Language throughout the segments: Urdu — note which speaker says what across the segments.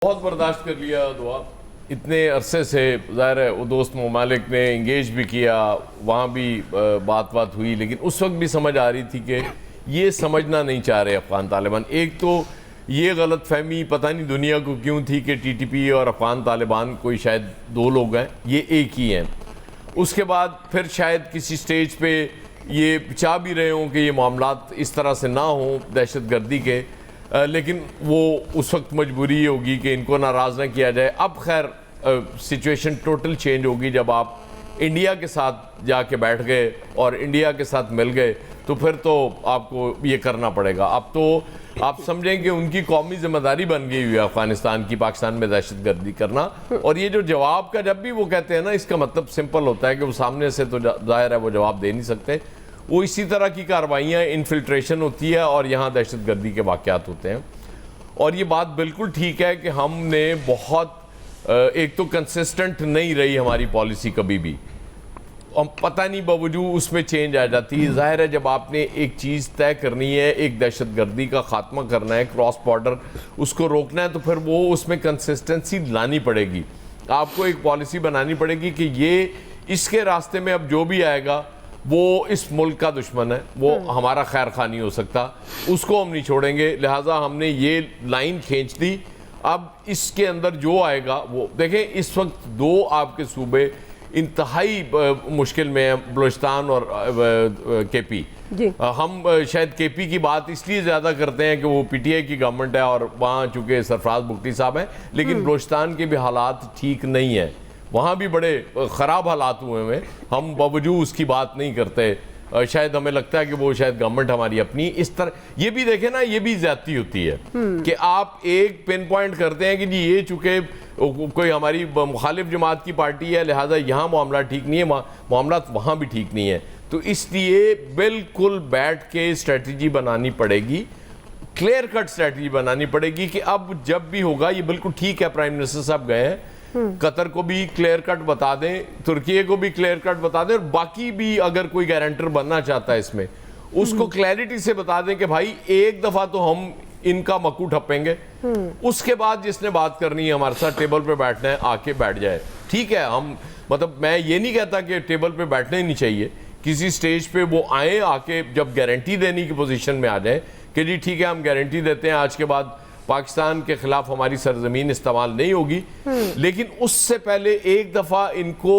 Speaker 1: بہت برداشت کر لیا دعا اتنے عرصے سے. ظاہر ہے وہ دوست ممالک نے انگیج بھی کیا, وہاں بھی بات ہوئی, لیکن اس وقت بھی سمجھ آ رہی تھی کہ یہ سمجھنا نہیں چاہ رہے افغان طالبان. ایک تو یہ غلط فہمی پتہ نہیں دنیا کو کیوں تھی کہ ٹی ٹی پی اور افغان طالبان کوئی شاید دو لوگ ہیں, یہ ایک ہی ہیں. اس کے بعد پھر شاید کسی سٹیج پہ یہ چاہ بھی رہے ہوں کہ یہ معاملات اس طرح سے نہ ہوں دہشت گردی کے, لیکن وہ اس وقت مجبوری ہوگی کہ ان کو ناراض نہ کیا جائے. اب خیر سچویشن ٹوٹل چینج ہوگی جب آپ انڈیا کے ساتھ جا کے بیٹھ گئے اور انڈیا کے ساتھ مل گئے, تو پھر تو آپ کو یہ کرنا پڑے گا. اب تو آپ سمجھیں کہ ان کی قومی ذمہ داری بن گئی ہوئی ہے افغانستان کی پاکستان میں دہشت گردی کرنا. اور یہ جو جواب کا جب بھی وہ کہتے ہیں نا, اس کا مطلب سمپل ہوتا ہے کہ وہ سامنے سے تو ظاہر ہے وہ جواب دے نہیں سکتے. وہ اسی طرح کی کارروائیاں انفلٹریشن ہوتی ہے اور یہاں دہشت گردی کے واقعات ہوتے ہیں. اور یہ بات بالکل ٹھیک ہے کہ ہم نے بہت ایک تو کنسسٹنٹ نہیں رہی ہماری پالیسی کبھی بھی, اور پتہ نہیں باوجود اس میں چینج آ جاتی ہے. ظاہر ہے جب آپ نے ایک چیز طے کرنی ہے, ایک دہشت گردی کا خاتمہ کرنا ہے, کراس بارڈر اس کو روکنا ہے, تو پھر وہ اس میں کنسسٹنسی لانی پڑے گی. آپ کو ایک پالیسی بنانی پڑے گی کہ یہ اس کے راستے میں اب جو بھی آئے گا وہ اس ملک کا دشمن ہے, وہ ہمارا خیر خواہ نہیں ہو سکتا, اس کو ہم نہیں چھوڑیں گے. لہٰذا ہم نے یہ لائن کھینچ دی. اب اس کے اندر جو آئے گا وہ دیکھیں. اس وقت دو آپ کے صوبے انتہائی مشکل میں ہیں, بلوچستان اور کے پی. ہم شاید کے پی کی بات اس لیے زیادہ کرتے ہیں کہ وہ پی ٹی آئی کی گورنمنٹ ہے اور وہاں چونکہ سرفراز بگٹی صاحب ہیں, لیکن بلوچستان کے بھی حالات ٹھیک نہیں ہیں, وہاں بھی بڑے خراب حالات ہوئے ہیں. ہم باوجود اس کی بات نہیں کرتے, شاید ہمیں لگتا ہے کہ وہ شاید گورنمنٹ ہماری اپنی اس طرح. یہ بھی دیکھیں نا, یہ بھی زیادتی ہوتی ہے کہ آپ ایک پن پوائنٹ کرتے ہیں کہ جی یہ چونکہ کوئی ہماری مخالف جماعت کی پارٹی ہے لہٰذا یہاں معاملات ٹھیک نہیں ہے, معاملات وہاں بھی ٹھیک نہیں ہے. تو اس لیے بالکل بیٹھ کے اسٹریٹجی بنانی پڑے گی, کلیئر کٹ اسٹریٹجی بنانی پڑے گی کہ اب جب بھی ہوگا. یہ بالکل ٹھیک ہے پرائم منسٹر صاحب گئے ہیں, قطر کو بھی کلیئر کٹ بتا دیں, ترکیے کو بھی کلیئر کٹ بتا دیں, اور باقی بھی اگر کوئی گارنٹر بننا چاہتا ہے اس میں اس کو کلیئرٹی سے بتا دیں کہ بھائی ایک دفعہ تو ہم ان کا مکو ٹھپیں گے, اس کے بعد جس نے بات کرنی ہے ہمارے ساتھ ٹیبل پہ بیٹھنا ہے آ کے بیٹھ جائے. ٹھیک ہے, ہم مطلب میں یہ نہیں کہتا کہ ٹیبل پہ بیٹھنا ہی نہیں چاہیے, کسی سٹیج پہ وہ آئیں, آ کے جب گارنٹی دینے کی پوزیشن میں آ جائیں کہ جی ٹھیک ہے ہم گارنٹی دیتے ہیں آج کے بعد پاکستان کے خلاف ہماری سرزمین استعمال نہیں ہوگی. لیکن اس سے پہلے ایک دفعہ ان کو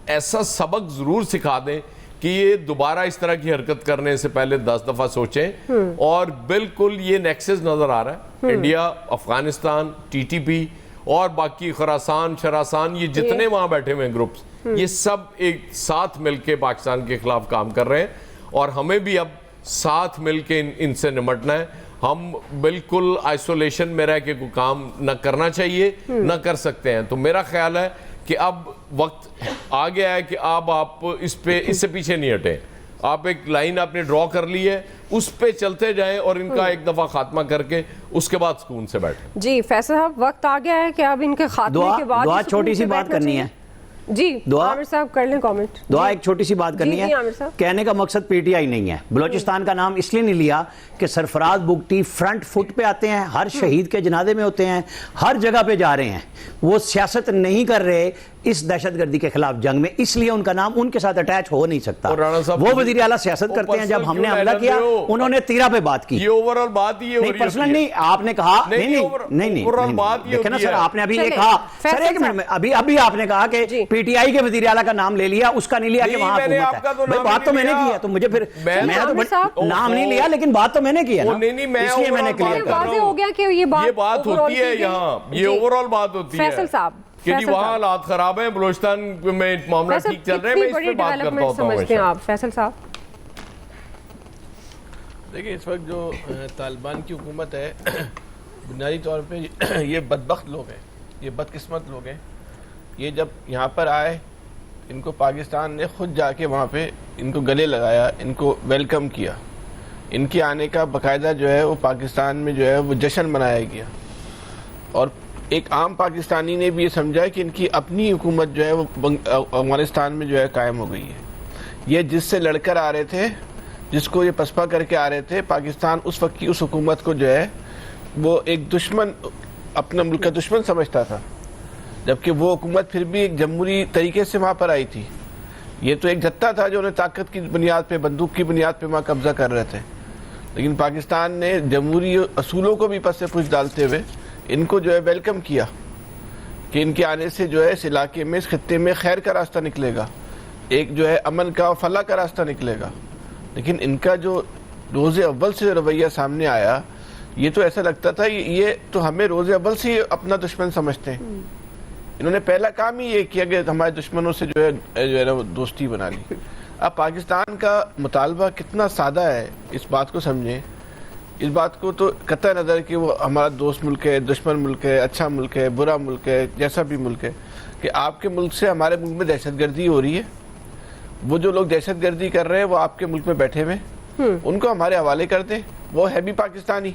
Speaker 1: ایسا سبق ضرور سکھا دیں کہ یہ دوبارہ اس طرح کی حرکت کرنے سے پہلے 10 دفعہ سوچیں. اور بالکل یہ نیکسس نظر آ رہا ہے, India, Afghanistan, T T P اور باقی خراسان, شراسان, یہ جتنے وہاں بیٹھے ہوئے ہیں گروپس, یہ سب ایک ساتھ مل کے پاکستان کے خلاف کام کر رہے ہیں. اور ہمیں بھی اب ساتھ مل کے ان سے نمٹنا ہے. ہم بالکل آئسولیشن میں رہ کے کوئی کام نہ کرنا چاہیے, نہ کر سکتے ہیں. تو میرا خیال ہے کہ اب وقت آ گیا ہے کہ اب آپ اس سے پیچھے نہیں ہٹیں. آپ ایک لائن آپ نے ڈرا کر لی ہے, اس پہ چلتے جائیں اور ان کا ایک دفعہ خاتمہ کر کے اس کے بعد سکون سے بیٹھیں.
Speaker 2: جی فیصل صاحب, وقت آ گیا ہے کہ اب ان کے خاتمے کے بعد
Speaker 3: دعا چھوٹی سی بات کرنی ہے.
Speaker 2: جی عامر صاحب کر لیں کامنٹ.
Speaker 3: دعا ایک چھوٹی سی بات کرنی ہے. کہنے کا مقصد پی ٹی آئی نہیں ہے. بلوچستان کا نام اس لیے نہیں لیا کہ سرفراز بگٹی فرنٹ فٹ پہ آتے ہیں, ہر شہید کے جنازے میں ہوتے ہیں, ہر جگہ پہ جا رہے ہیں, وہ سیاست نہیں کر رہے اس دہشت گردی کے خلاف جنگ میں, اس لیے ان کا نام ان کے ساتھ اٹیچ ہو نہیں سکتا. وہ وزیر اعلیٰ سیاست کرتے ہیں. جب ہم نے حملہ کیا انہوں نے تیرہ پہ بات کی.
Speaker 1: یہ اوورال بات ہی
Speaker 3: نہیں, پرسنل نہیں. آپ نے کہا نہیں دیکھیں نا سر, آپ نے ابھی یہ کہا سر, ایک منٹ میں ابھی آپ نے کہا کہ پی ٹی آئی کے وزیر اعلیٰ کا نام لے لیا, اس کا نہیں لیا کہ وہاں حکومت ہے. بات تو میں نے کی ہے, تو مجھے پھر میں نے تو نام نہیں لیا لیکن بات تو میں نے کی ہے نا, اس لیے میں نے کلیئر کر
Speaker 2: واضح ہو گیا کہ یہ
Speaker 1: بات ہوتی ہے یہاں, یہ اوورال بات ہوتی ہے
Speaker 2: فیصل صاحب
Speaker 1: کہ جی وہاں حالات خراب ہیں, بلوچستان میں معاملہ ٹھیک چل رہے ہیں. میں اس پہ بات کرتا ہوتا ہوں.
Speaker 2: آپ فیصل صاحب
Speaker 4: دیکھیں, اس وقت جو طالبان کی حکومت ہے بنیادی طور پہ یہ بدبخت لوگ ہیں, یہ بدقسمت لوگ ہیں. یہ جب یہاں پر آئے, ان کو پاکستان نے خود جا کے وہاں پہ ان کو گلے لگایا, ان کو ویلکم کیا. ان کے آنے کا باقاعدہ جو ہے وہ پاکستان میں جو ہے وہ جشن منایا گیا. اور ایک عام پاکستانی نے بھی یہ سمجھا کہ ان کی اپنی حکومت جو ہے وہ افغانستان میں جو ہے قائم ہو گئی ہے. یہ جس سے لڑ کر آ رہے تھے, جس کو یہ پسپا کر کے آ رہے تھے, پاکستان اس وقت کی اس حکومت کو جو ہے وہ ایک دشمن اپنا ملک کا دشمن سمجھتا تھا، جبکہ وہ حکومت پھر بھی ایک جمہوری طریقے سے وہاں پر آئی تھی. یہ تو ایک جتھا تھا جو انہیں طاقت کی بنیاد پہ، بندوق کی بنیاد پہ وہاں قبضہ کر رہے تھے. لیکن پاکستان نے جمہوری اصولوں کو بھی پس سے پوچھ ڈالتے ہوئے ان کو جو ہے ویلکم کیا کہ ان کے آنے سے جو ہے اس علاقے میں، اس خطے میں خیر کا راستہ نکلے گا، ایک جو ہے امن کا اور فلاح کا راستہ نکلے گا. لیکن ان کا جو روز اول سے رویہ سامنے آیا، یہ تو ایسا لگتا تھا یہ تو ہمیں روز اول سے اپنا دشمن سمجھتے ہیں. انہوں نے پہلا کام ہی یہ کیا کہ ہمارے دشمنوں سے جو ہے نا وہ دوستی بنا لی. اب پاکستان کا مطالبہ کتنا سادہ ہے، اس بات کو سمجھیں. اس بات کو تو قطع نظر کہ وہ ہمارا دوست ملک ہے، دشمن ملک ہے، اچھا ملک ہے، برا ملک ہے، جیسا بھی ملک ہے، کہ آپ کے ملک سے ہمارے ملک میں دہشت گردی ہو رہی ہے. وہ جو لوگ دہشت گردی کر رہے ہیں وہ آپ کے ملک میں بیٹھے ہوئے، ان کو ہمارے حوالے کر دیں، وہ ہے بھی پاکستانی.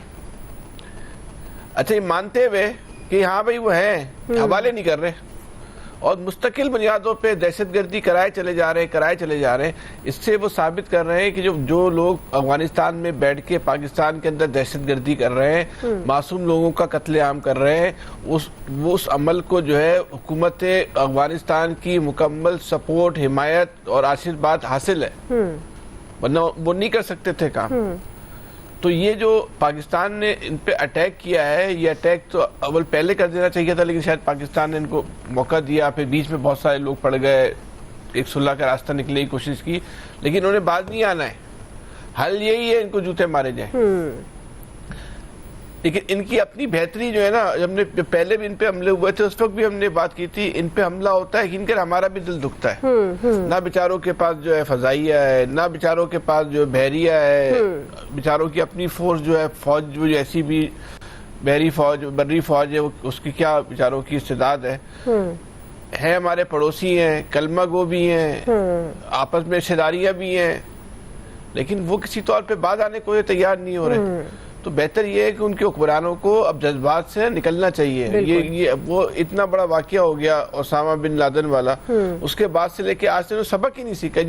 Speaker 4: اچھا، یہ مانتے ہوئے کہ ہاں بھائی وہ ہیں، حوالے نہیں کر رہے اور مستقل بنیادوں پہ دہشت گردی کرائے چلے جا رہے ہیں. اس سے وہ ثابت کر رہے ہیں کہ جو لوگ افغانستان میں بیٹھ کے پاکستان کے اندر دہشت گردی کر رہے ہیں، معصوم لوگوں کا قتل عام کر رہے ہیں، اس عمل کو جو ہے حکومت افغانستان کی مکمل سپورٹ، حمایت اور آشیرواد حاصل ہے، ورنہ وہ نہیں کر سکتے تھے کام. تو یہ جو پاکستان نے ان پہ اٹیک کیا ہے، یہ اٹیک تو اول پہلے کر دینا چاہیے تھا، لیکن شاید پاکستان نے ان کو موقع دیا، پھر بیچ میں بہت سارے لوگ پڑ گئے، ایک صلح کا راستہ نکلنے کی کوشش کی، لیکن انہوں نے بعد نہیں آنا ہے. حل یہی ہے ان کو جوتے مارے جائیں. لیکن ان کی اپنی بہتری جو ہے نا، ہم نے پہلے بھی ان پہ حملے ہوئے تھے، اس وقت بھی ہم نے بات کی تھی، ان پہ حملہ ہوتا ہے کہ ان کے ہمارا بھی دل دکھتا ہے. نہ بیچاروں کے پاس جو ہے فضائیہ ہے، نہ بیچاروں کے پاس جو ہے بحریہ ہے، بیچاروں کی اپنی فورس جو ہے، فوج جو ایسی بھی بحری فوج، بری فوج ہے، اس کی کیا بیچاروں کی استعداد ہے. ہمارے پڑوسی ہیں، کلمہ گو بھی ہیں، آپس میں شداریاں بھی ہیں، لیکن وہ کسی طور پہ بعد آنے کو تیار نہیں ہو رہے. تو بہتر یہ ہے کہ ان کے حکمرانوں کو اب جذبات سے نکلنا چاہیے. یہ وہ اتنا بڑا واقعہ ہو گیا اسامہ بن لادن والا، اس کے بعد سے لے کے آج سے سبق ہی نہیں سیکھا.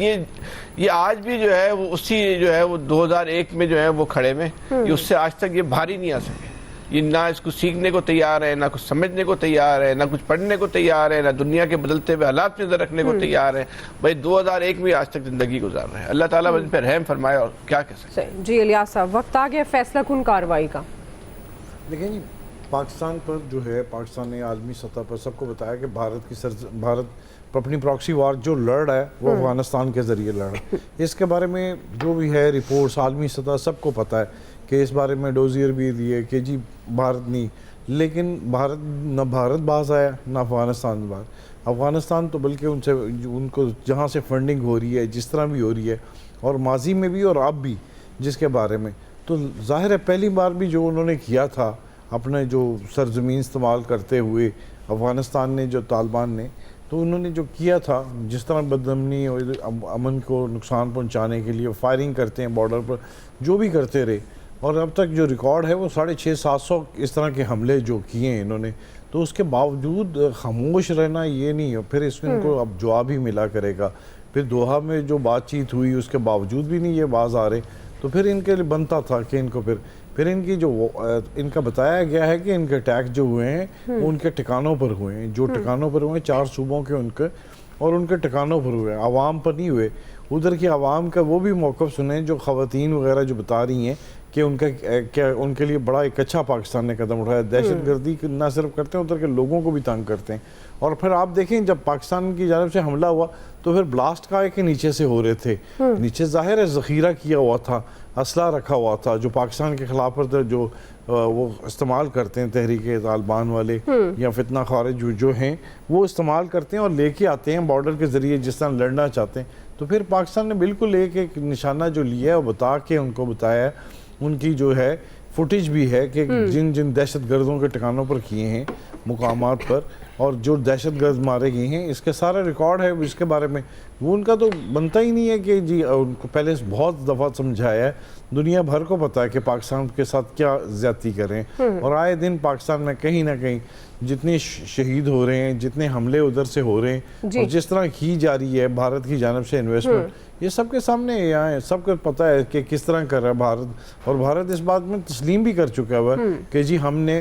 Speaker 4: یہ آج بھی جو ہے وہ اسی جو ہے وہ 2001 میں جو ہے وہ کھڑے میں، یہ اس سے آج تک یہ باہر ہی نہیں آ سکے. یہ نہ اس کو سیکھنے کو تیار ہے، نہ کچھ سمجھنے کو تیار ہے، نہ کچھ پڑھنے کو تیار ہے، نہ دنیا کے بدلتے ہوئے حالات پہ نظر رکھنے کو تیار ہے. بھائی 2001 میں آج تک زندگی گزار رہے ہیں. اللہ تعالیٰ ان پہ رحم فرمائے، اور کیا کہہ سکتے ہیں.
Speaker 2: جی الیاس صاحب، وقت آ گیا فیصلہ کن کارروائی کا.
Speaker 5: دیکھیں جی، پاکستان پر جو ہے، پاکستان نے عالمی سطح پر سب کو بتایا کہ بھارت اپنی پراکسی وار جو لڑ رہا ہے وہ افغانستان کے ذریعے لڑ رہا ہے. اس کے بارے میں جو بھی ہے رپورٹس عالمی سطح سب کو پتہ ہے کہ اس بارے میں ڈوزیر بھی دیے کہ جی بھارت نہیں، لیکن نہ بھارت باز آیا نہ افغانستان باز. افغانستان تو بلکہ ان کو جہاں سے فنڈنگ ہو رہی ہے، جس طرح بھی ہو رہی ہے، اور ماضی میں بھی اور اب بھی جس کے بارے میں، تو ظاہر ہے پہلی بار بھی جو انہوں نے کیا تھا اپنے جو سرزمین استعمال کرتے ہوئے افغانستان نے، جو طالبان نے، تو انہوں نے جو کیا تھا جس طرح بدامنی اور امن کو نقصان پہنچانے کے لیے فائرنگ کرتے ہیں بارڈر پر، جو بھی کرتے رہے، اور اب تک جو ریکارڈ ہے وہ 650-700 اس طرح کے حملے جو کیے ہیں انہوں نے. تو اس کے باوجود خاموش رہنا یہ نہیں ہے. پھر اس ان کو اب جواب ہی ملا کرے گا. پھر دوحہ میں جو بات چیت ہوئی اس کے باوجود بھی نہیں یہ باز آ رہے. تو پھر ان کے لیے بنتا تھا کہ ان کو پھر ان کی جو ان کا بتایا گیا ہے کہ ان کے اٹیک جو ہوئے ہیں وہ ان کے ٹھکانوں پر ہوئے ہیں. جو ٹھکانوں پر ہوئے ہیں 4 صوبوں کے ان کے، اور ان کے ٹھکانوں پر ہوئے ہیں، عوام پر نہیں ہوئے. ادھر کی عوام کا وہ بھی موقف سنیں جو خواتین وغیرہ جو بتا رہی ہیں کہ ان کے لیے بڑا ایک اچھا پاکستان نے قدم اٹھایا. دہشت گردی نہ صرف کرتے ہیں، ادھر کے لوگوں کو بھی تنگ کرتے ہیں. اور پھر آپ دیکھیں جب پاکستان کی جانب سے حملہ ہوا تو پھر بلاسٹ کا ہے کہ نیچے سے ہو رہے تھے. نیچے ظاہر ہے ذخیرہ کیا ہوا تھا، اسلحہ رکھا ہوا تھا جو پاکستان کے خلاف جو وہ استعمال کرتے ہیں تحریک طالبان والے یا فتنہ خارج جو ہیں وہ استعمال کرتے ہیں اور لے کے آتے ہیں بارڈر کے ذریعے جس طرح لڑنا چاہتے ہیں. تو پھر پاکستان نے بالکل ایک نشانہ جو لیا ہے وہ بتا کے ان کو بتایا ہے. ان کی جو ہے فوٹیج بھی ہے کہ جن دہشت گردوں کے ٹھکانوں پر کیے ہیں مقامات پر، اور جو دہشت گرد مارے گئے ہیں اس کے سارا ریکارڈ ہے. اس کے بارے میں وہ ان کا تو بنتا ہی نہیں ہے کہ جی ان کو پہلے بہت دفعہ سمجھایا ہے. دنیا بھر کو پتہ ہے کہ پاکستان کے ساتھ کیا زیادتی کریں، اور آئے دن پاکستان میں کہیں نہ کہیں جتنے شہید ہو رہے ہیں، جتنے حملے ادھر سے ہو رہے ہیں، اور جس طرح کی جا رہی ہے بھارت کی جانب سے انویسٹمنٹ، یہ سب کے سامنے یہاں ہے. سب کو پتہ ہے کہ کس طرح کر رہا ہے بھارت، اور بھارت اس بات میں تسلیم بھی کر چکا ہوا ہے کہ جی ہم نے